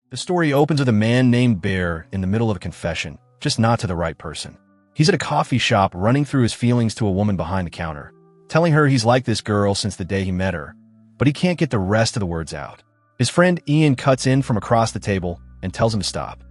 The story opens with a man named Bear in the middle of a confession, just not to the right person. He's at a coffee shop running through his feelings to a woman behind the counter, telling her he's liked this girl since the day he met her, but he can't get the rest of the words out. His friend Ian cuts in from across the table and tells him to stop.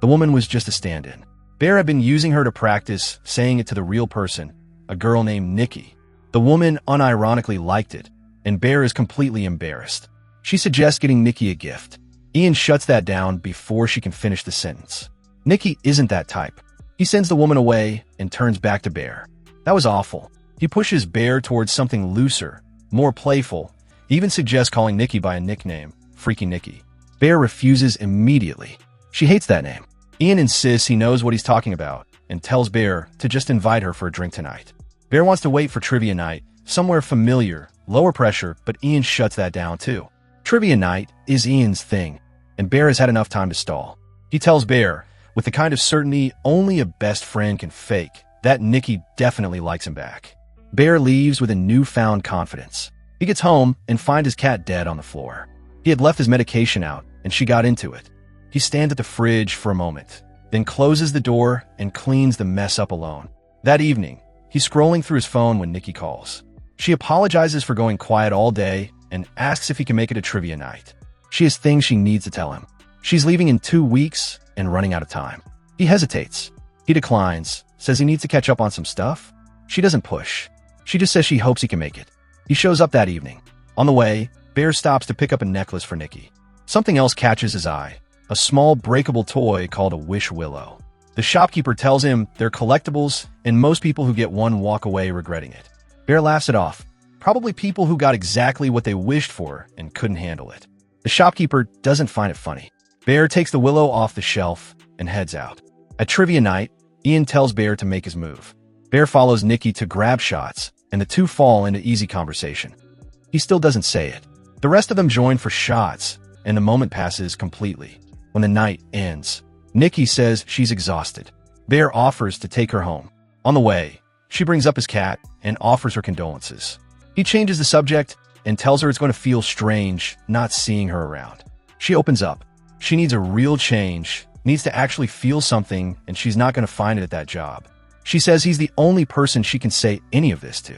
The woman was just a stand-in. Bear had been using her to practice saying it to the real person, a girl named Nikki. The woman unironically liked it, and Bear is completely embarrassed. She suggests getting Nikki a gift. Ian shuts that down before she can finish the sentence. Nikki isn't that type. He sends the woman away and turns back to Bear. That was awful. He pushes Bear towards something looser, more playful. He even suggests calling Nikki by a nickname, Freaky Nikki. Bear refuses immediately. She hates that name. Ian insists he knows what he's talking about and tells Bear to just invite her for a drink tonight. Bear wants to wait for trivia night, somewhere familiar, lower pressure, but Ian shuts that down too. Trivia night is Ian's thing, and Bear has had enough time to stall. He tells Bear, with the kind of certainty only a best friend can fake, that Nikki definitely likes him back. Bear leaves with a newfound confidence. He gets home and finds his cat dead on the floor. He had left his medication out, and she got into it. He stands at the fridge for a moment, then closes the door and cleans the mess up alone. That evening, he's scrolling through his phone when Nikki calls. She apologizes for going quiet all day and asks if he can make it a trivia night. She has things she needs to tell him. She's leaving in 2 weeks and running out of time. He hesitates. He declines, says he needs to catch up on some stuff. She doesn't push. She just says she hopes he can make it. He shows up that evening. On the way, Bear stops to pick up a necklace for Nikki. Something else catches his eye. A small breakable toy called a wish willow. The shopkeeper tells him they're collectibles and most people who get one walk away regretting it. Bear laughs it off. Probably people who got exactly what they wished for and couldn't handle it. The shopkeeper doesn't find it funny. Bear takes the willow off the shelf and heads out. At trivia night, Ian tells Bear to make his move. Bear follows Nikki to grab shots, and the two fall into easy conversation. He still doesn't say it. The rest of them join for shots, and the moment passes completely. When the night ends, Nikki says she's exhausted. Bear offers to take her home. On the way, she brings up his cat and offers her condolences. He changes the subject and tells her it's going to feel strange not seeing her around. She opens up. She needs a real change, needs to actually feel something, and she's not going to find it at that job. She says he's the only person she can say any of this to.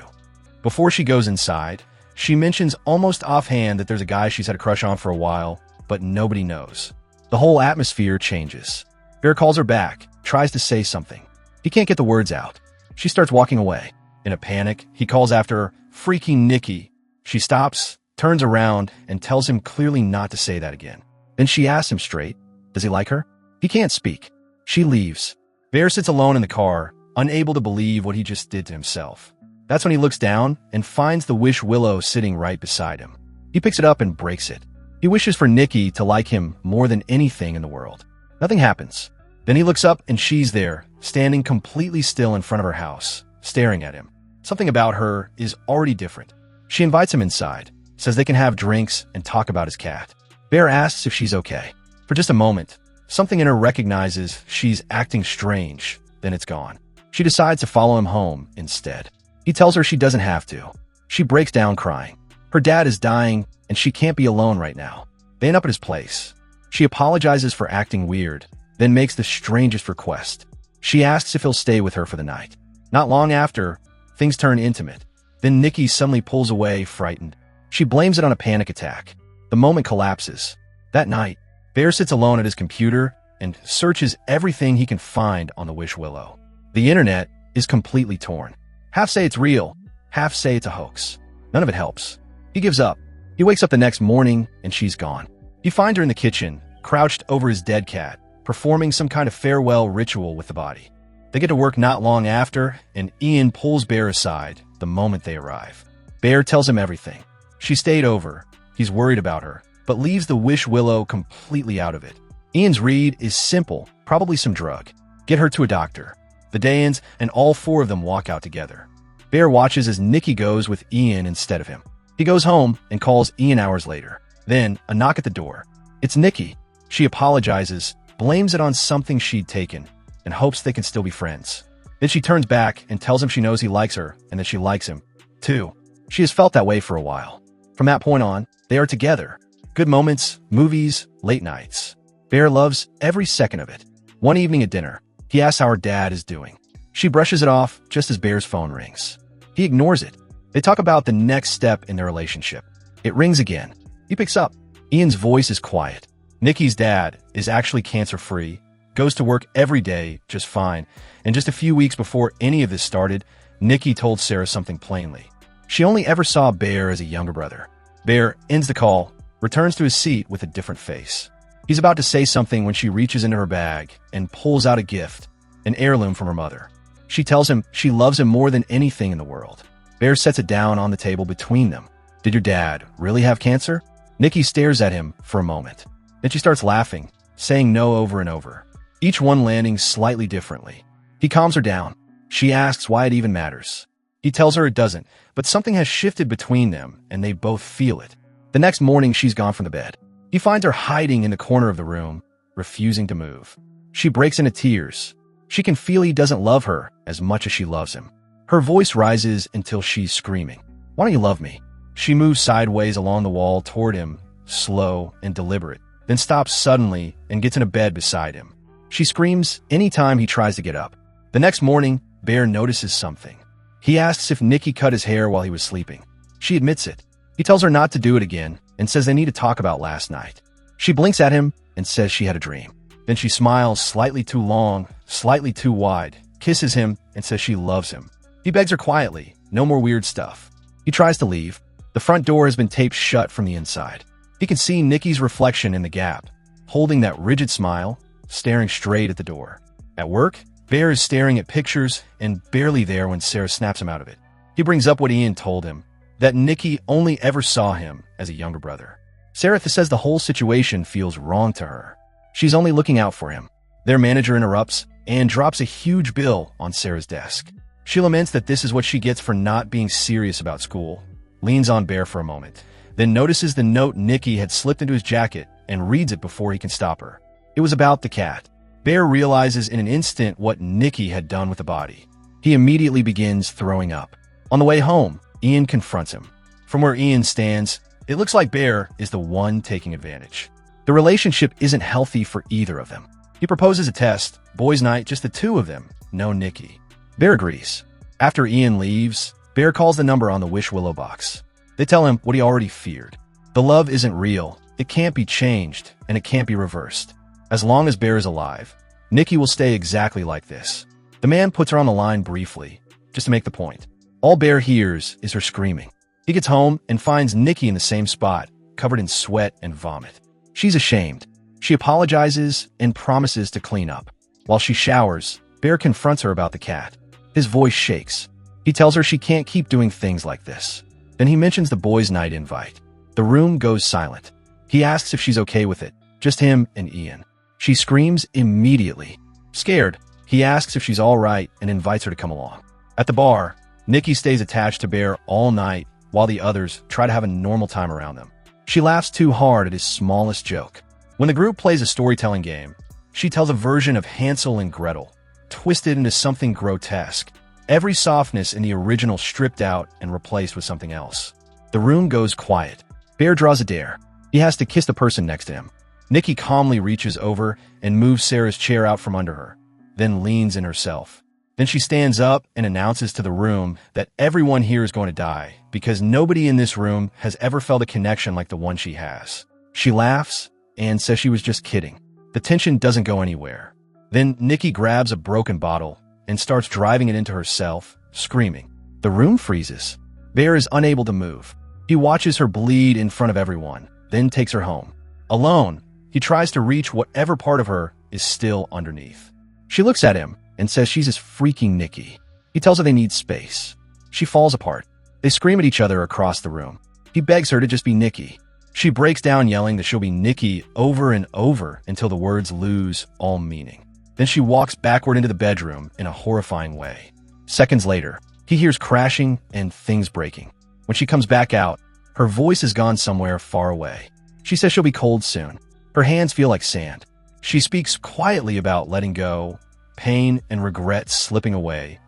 Before she goes inside, she mentions almost offhand that there's a guy she's had a crush on for a while, but nobody knows. The whole atmosphere changes. Bear calls her back, tries to say something. He can't get the words out. She starts walking away. In a panic, he calls after her, "Freaky Nikki." She stops, turns around, and tells him clearly not to say that again. Then she asks him straight, does he like her? He can't speak. She leaves. Bear sits alone in the car, unable to believe what he just did to himself. That's when he looks down and finds the wish willow sitting right beside him. He picks it up and breaks it. He wishes for Nikki to like him more than anything in the world. Nothing happens. Then he looks up and she's there, standing completely still in front of her house, staring at him. Something about her is already different. She invites him inside, says they can have drinks and talk about his cat. Bear asks if she's okay. For just a moment, something in her recognizes she's acting strange, then it's gone. She decides to follow him home instead. He tells her she doesn't have to. She breaks down crying. Her dad is dying, and she can't be alone right now. They end up at his place. She apologizes for acting weird, then makes the strangest request. She asks if he'll stay with her for the night. Not long after, things turn intimate. Then Nikki suddenly pulls away, frightened. She blames it on a panic attack. The moment collapses. That night, Bear sits alone at his computer and searches everything he can find on the wish willow. The internet is completely torn. Half say it's real, half say it's a hoax. None of it helps. He gives up. He wakes up the next morning and she's gone. He finds her in the kitchen, crouched over his dead cat, performing some kind of farewell ritual with the body. They get to work not long after, and Ian pulls Bear aside the moment they arrive. Bear tells him everything. She stayed over. He's worried about her, but leaves the wish willow completely out of it. Ian's read is simple, probably some drug. Get her to a doctor. The day ends, and all four of them walk out together. Bear watches as Nikki goes with Ian instead of him. He goes home and calls Ian hours later. Then, a knock at the door. It's Nikki. She apologizes, blames it on something she'd taken, and hopes they can still be friends. Then she turns back and tells him she knows he likes her and that she likes him, too. She has felt that way for a while. From that point on, they are together. Good moments, movies, late nights. Bear loves every second of it. One evening at dinner, he asks how her dad is doing. She brushes it off just as Bear's phone rings. He ignores it. They talk about the next step in their relationship. It rings again. He picks up. Ian's voice is quiet. Nikki's dad is actually cancer-free, goes to work every day just fine, and just a few weeks before any of this started, Nikki told Sarah something plainly. She only ever saw Bear as a younger brother. Bear ends the call, returns to his seat with a different face. He's about to say something when she reaches into her bag and pulls out a gift, an heirloom from her mother. She tells him she loves him more than anything in the world. Bear sets it down on the table between them. Did your dad really have cancer? Nikki stares at him for a moment. Then she starts laughing, saying no over and over, each one landing slightly differently. He calms her down. She asks why it even matters. He tells her it doesn't, but something has shifted between them, and they both feel it. The next morning, she's gone from the bed. He finds her hiding in the corner of the room, refusing to move. She breaks into tears. She can feel he doesn't love her as much as she loves him. Her voice rises until she's screaming. Why don't you love me? She moves sideways along the wall toward him, slow and deliberate, then stops suddenly and gets in a bed beside him. She screams anytime he tries to get up. The next morning, Bear notices something. He asks if Nikki cut his hair while he was sleeping. She admits it. He tells her not to do it again and says they need to talk about last night. She blinks at him and says she had a dream. Then she smiles slightly too long, slightly too wide, kisses him, and says she loves him. He begs her quietly, no more weird stuff. He tries to leave. The front door has been taped shut from the inside. He can see Nikki's reflection in the gap, holding that rigid smile, staring straight at the door. At work, Bear is staring at pictures and barely there when Sarah snaps him out of it. He brings up what Ian told him, that Nikki only ever saw him as a younger brother. Sarah says the whole situation feels wrong to her. She's only looking out for him. Their manager interrupts and drops a huge bill on Sarah's desk. She laments that this is what she gets for not being serious about school, leans on Bear for a moment, then notices the note Nikki had slipped into his jacket and reads it before he can stop her. It was about the cat. Bear realizes in an instant what Nikki had done with the body. He immediately begins throwing up. On the way home, Ian confronts him. From where Ian stands, it looks like Bear is the one taking advantage. The relationship isn't healthy for either of them. He proposes a test, boys' night, just the two of them, no Nikki. Bear agrees. After Ian leaves, Bear calls the number on the Wish Willow box. They tell him what he already feared. The love isn't real, it can't be changed, and it can't be reversed. As long as Bear is alive, Nikki will stay exactly like this. The man puts her on the line briefly, just to make the point. All Bear hears is her screaming. He gets home and finds Nikki in the same spot, covered in sweat and vomit. She's ashamed. She apologizes and promises to clean up. While she showers, Bear confronts her about the cat. His voice shakes. He tells her she can't keep doing things like this. Then he mentions the boys' night invite. The room goes silent. He asks if she's okay with it, just him and Ian. She screams immediately. Scared, he asks if she's all right and invites her to come along. At the bar, Nikki stays attached to Bear all night while the others try to have a normal time around them. She laughs too hard at his smallest joke. When the group plays a storytelling game, she tells a version of Hansel and Gretel, twisted into something grotesque. Every softness in the original stripped out and replaced with something else. The room goes quiet. Bear draws a dare. He has to kiss the person next to him. Nikki calmly reaches over and moves Sarah's chair out from under her, then leans in herself. Then she stands up and announces to the room that everyone here is going to die because nobody in this room has ever felt a connection like the one she has. She laughs and says she was just kidding. The tension doesn't go anywhere. Then Nikki grabs a broken bottle and starts driving it into herself, screaming. The room freezes. Bear is unable to move. He watches her bleed in front of everyone, then takes her home. Alone, he tries to reach whatever part of her is still underneath. She looks at him and says she's just freaking Nikki. He tells her they need space. She falls apart. They scream at each other across the room. He begs her to just be Nikki. She breaks down yelling that she'll be Nikki over and over until the words lose all meaning. Then she walks backward into the bedroom in a horrifying way. Seconds later, he hears crashing and things breaking. When she comes back out, her voice has gone somewhere far away. She says she'll be cold soon. Her hands feel like sand. She speaks quietly about letting go, pain and regret slipping away,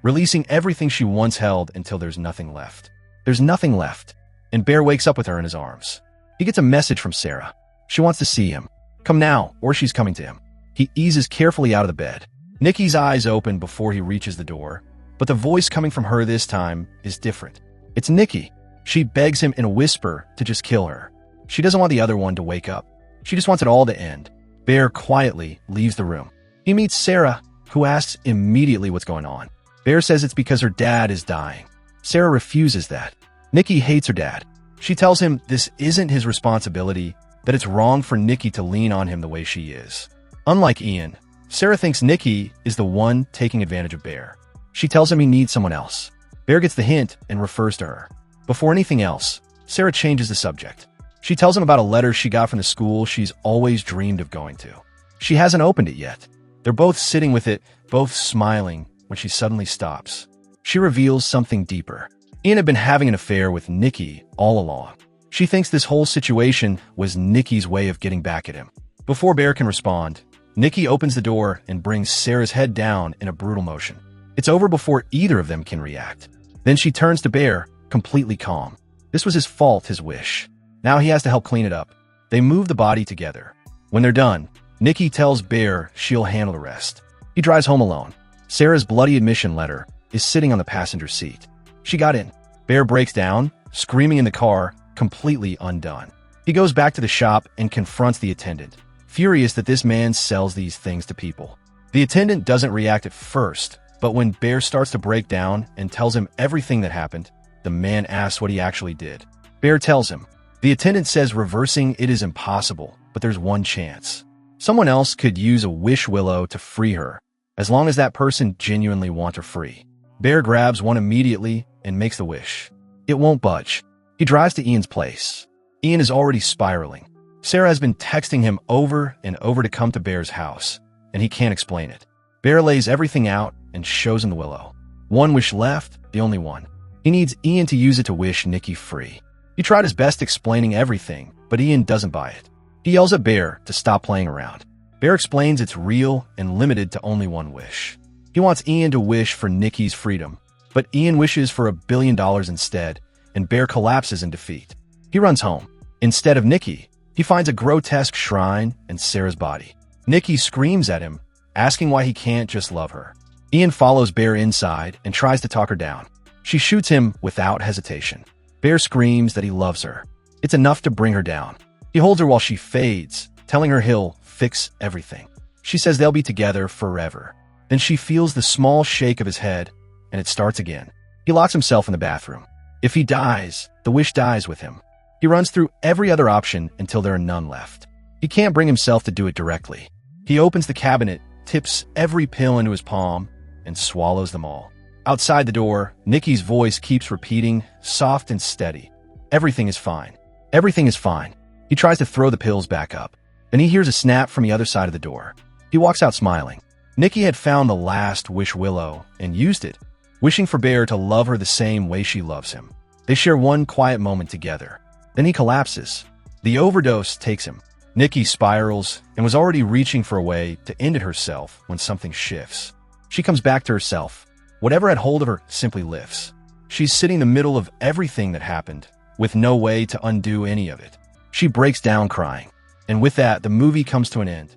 releasing everything she once held until there's nothing left. There's nothing left, and Bear wakes up with her in his arms. He gets a message from Sarah. She wants to see him. Come now, or she's coming to him. He eases carefully out of the bed. Nikki's eyes open before he reaches the door, but the voice coming from her this time is different. It's Nikki. She begs him in a whisper to just kill her. She doesn't want the other one to wake up. She just wants it all to end. Bear quietly leaves the room. He meets Sarah, who asks immediately what's going on. Bear says it's because her dad is dying. Sarah refuses that. Nikki hates her dad. She tells him this isn't his responsibility, that it's wrong for Nikki to lean on him the way she is. Unlike Ian, Sarah thinks Nikki is the one taking advantage of Bear. She tells him he needs someone else. Bear gets the hint and refers to her. Before anything else, Sarah changes the subject. She tells him about a letter she got from the school she's always dreamed of going to. She hasn't opened it yet. They're both sitting with it, both smiling, when she suddenly stops. She reveals something deeper. Ian had been having an affair with Nikki all along. She thinks this whole situation was Nikki's way of getting back at him. Before Bear can respond, Nikki opens the door and brings Sarah's head down in a brutal motion. It's over before either of them can react. Then she turns to Bear, completely calm. This was his fault, his wish. Now he has to help clean it up. They move the body together. When they're done, Nikki tells Bear she'll handle the rest. He drives home alone. Sarah's bloody admission letter is sitting on the passenger seat. She got in. Bear breaks down, screaming in the car, completely undone. He goes back to the shop and confronts the attendant, furious that this man sells these things to people. The attendant doesn't react at first, but when Bear starts to break down and tells him everything that happened, the man asks what he actually did. Bear tells him. The attendant says reversing it is impossible, but there's one chance. Someone else could use a wish willow to free her, as long as that person genuinely wants her free. Bear grabs one immediately and makes the wish. It won't budge. He drives to Ian's place. Ian is already spiraling. Sarah has been texting him over and over to come to Bear's house, and he can't explain it. Bear lays everything out and shows him the willow. One wish left, the only one. He needs Ian to use it to wish Nikki free. He tried his best explaining everything, but Ian doesn't buy it. He yells at Bear to stop playing around. Bear explains it's real and limited to only one wish. He wants Ian to wish for Nikki's freedom, but Ian wishes for $1 billion instead, and Bear collapses in defeat. He runs home. Instead of Nikki, he finds a grotesque shrine and Sarah's body. Nikki screams at him, asking why he can't just love her. Ian follows Bear inside and tries to talk her down. She shoots him without hesitation. Bear screams that he loves her. It's enough to bring her down. He holds her while she fades, telling her he'll fix everything. She says they'll be together forever. Then she feels the small shake of his head, and it starts again. He locks himself in the bathroom. If he dies, the wish dies with him. He runs through every other option until there are none left. He can't bring himself to do it directly. He opens the cabinet, tips every pill into his palm, and swallows them all. Outside the door, Nikki's voice keeps repeating, soft and steady. Everything is fine. Everything is fine. He tries to throw the pills back up. Then he hears a snap from the other side of the door. He walks out smiling. Nikki had found the last wish willow and used it, wishing for Bear to love her the same way she loves him. They share one quiet moment together. Then he collapses. The overdose takes him. Nikki spirals and was already reaching for a way to end it herself when something shifts. She comes back to herself. Whatever had hold of her simply lifts. She's sitting in the middle of everything that happened, with no way to undo any of it. She breaks down crying. And with that, the movie comes to an end.